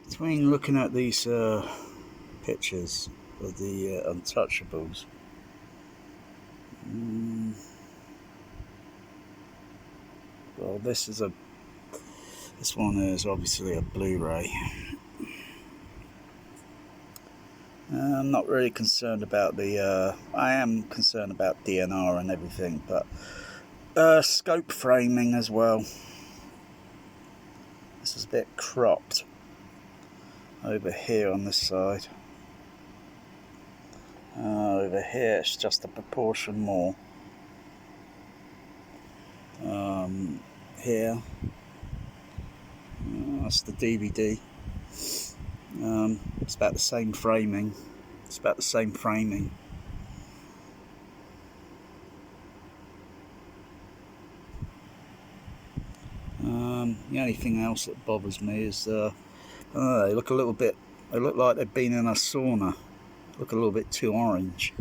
Between looking at these pictures of the untouchables, mm, well, this one is obviously a Blu-ray. I'm not really concerned about the. I am concerned about DNR and everything, but scope framing as well. This is a bit cropped over here on this side. Over here it's just a proportion more. Here, that's the DVD. It's about the same framing. The only thing else that bothers me is they look a little bit. They look like they've been in a sauna. Look a little bit too orange.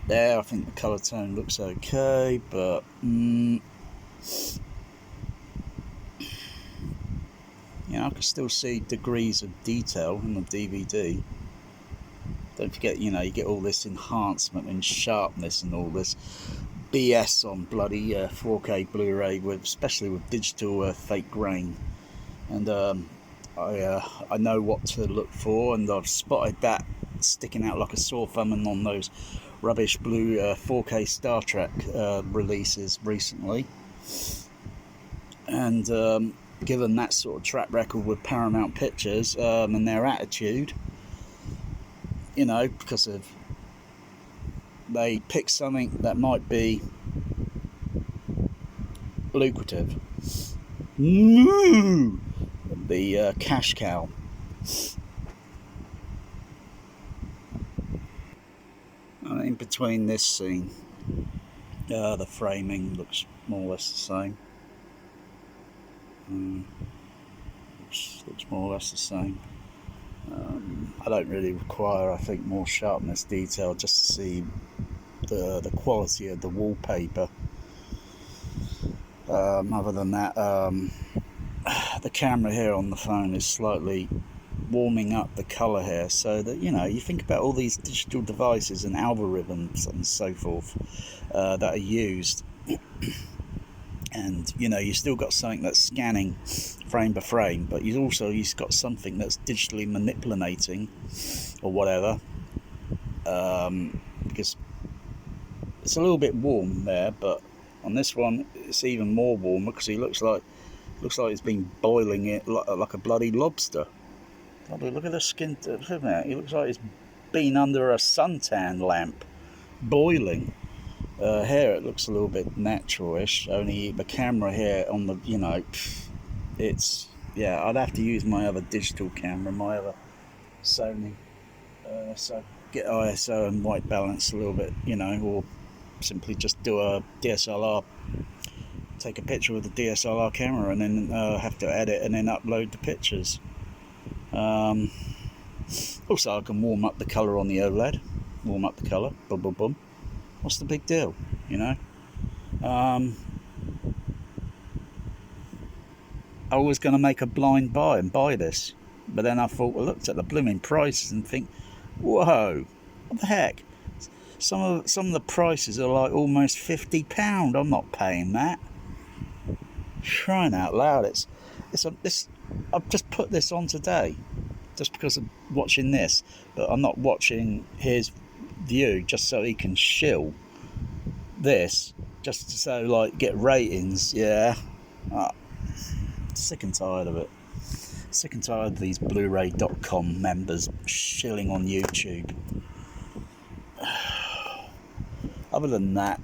There, I think the colour tone looks okay, but I can still see degrees of detail in the DVD. Don't forget, you get all this enhancement and sharpness and all this BS on bloody 4K Blu-ray, especially with digital fake grain. And I know what to look for, and I've spotted that sticking out like a sore thumb on those rubbish blue 4K Star Trek releases recently. And given that sort of track record with Paramount Pictures and their attitude, because of they pick something that might be lucrative. The cash cow. In between this scene, the framing looks more or less the same. Looks more or less the same. I don't really require, I think, more sharpness detail just to see the quality of the wallpaper. Other than that, the camera here on the phone is slightly warming up the colour here, so that you think about all these digital devices and algorithms and so forth that are used, and you still got something that's scanning frame by frame, but you've got something that's digitally manipulating or whatever, because it's a little bit warm there, but on this one it's even more warmer because he looks like he's been boiling it like a bloody lobster. Look at the skin. He looks like he's been under a suntan lamp, boiling. Here it looks a little bit natural-ish. Only the camera here on the, I'd have to use my other digital camera, my other Sony, so get ISO and white balance a little bit, or simply just do a DSLR. Take a picture with the DSLR camera and then have to edit and then upload the pictures. Also, I can warm up the colour on the OLED. Warm up the colour. Boom, boom, boom. What's the big deal? I was going to make a blind buy and buy this, but then I looked at the blooming prices and think, whoa, what the heck? Some of the prices are like almost £50. I'm not paying that. Crying out loud! I've just put this on today, just because of watching this, but I'm not watching his view just so he can shill this, just so get ratings. Yeah, sick and tired of it. Sick and tired of these Blu-ray.com members shilling on YouTube. Other than that,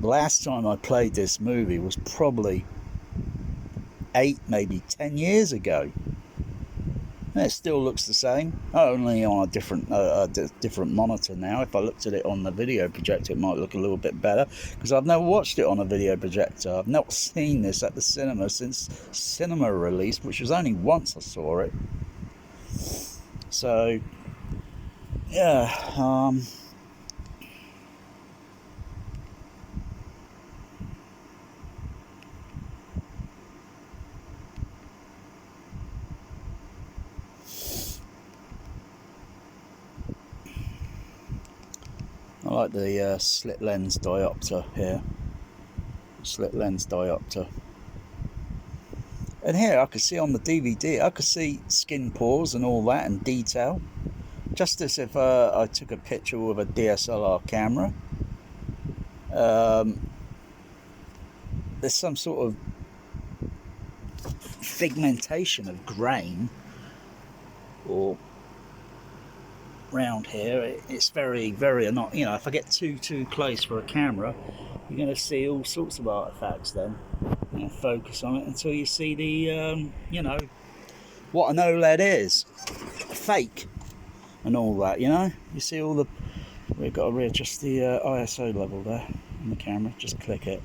the last time I played this movie was probably 8, maybe 10 years ago. And it still looks the same, only on a different monitor now. If I looked at it on the video projector, it might look a little bit better, because I've never watched it on a video projector. I've not seen this at the cinema since cinema release, which was only once I saw it. So, yeah, like the slit lens diopter here. Slit lens diopter. And here I could see on the DVD, I could see skin pores and all that and detail. Just as if I took a picture with a DSLR camera. There's some sort of pigmentation of grain or round here. It's very, very not. You know, if I get too close for a camera, you're going to see all sorts of artifacts. Then focus on it until you see the you know, what an OLED is, fake, and all that. You know, you see all the. We've got to readjust the ISO level there on the camera. Just click it,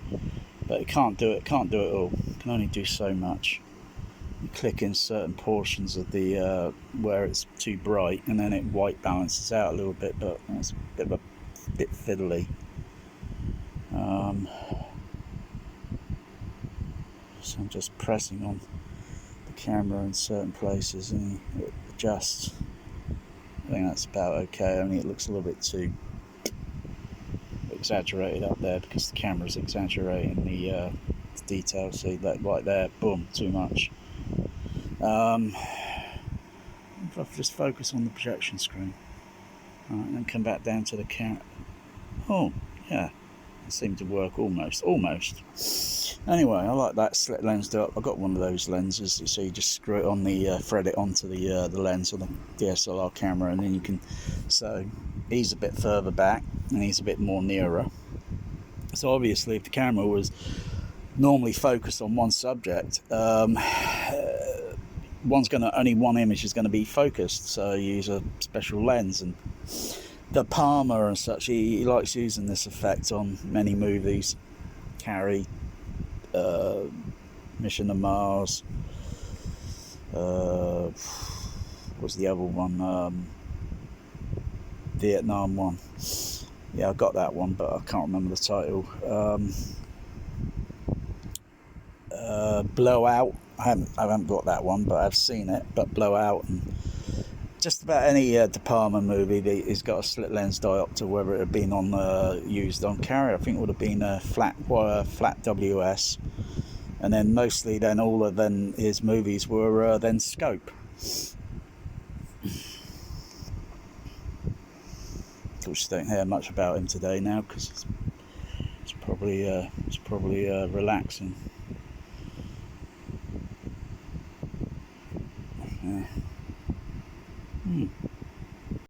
but it can't do it. Can't do it all. It can only do so much. You click in certain portions of the where it's too bright, and then it white balances out a little bit, but it's a bit fiddly. So I'm just pressing on the camera in certain places and it adjusts. I think that's about okay, only it looks a little bit too exaggerated up there because the camera's exaggerating the detail. See that right there, boom, too much. If I just focus on the projection screen, right, and then come back down to the camera. Oh, yeah, it seemed to work almost. Anyway, I like that slit lensed up. I got one of those lenses, so you just screw it on the thread it onto the lens on the DSLR camera, and then you can. So he's a bit further back, and he's a bit more nearer. So obviously, if the camera was normally focused on one subject, only one image is going to be focused, so you use a special lens. And De Palma and such, he likes using this effect on many movies. Carrie, Mission to Mars, what's the other one, Vietnam one. Yeah, I got that one, but I can't remember the title. Blowout. I haven't got that one, but I've seen it. But Blowout, and just about any De Palma movie that has got a slit lens diopter, whether it had been used on Carrier, I think it would have been a flat WS, and then mostly then all of his movies were then scope. Which don't hear much about him today now because it's probably relaxing. Yeah.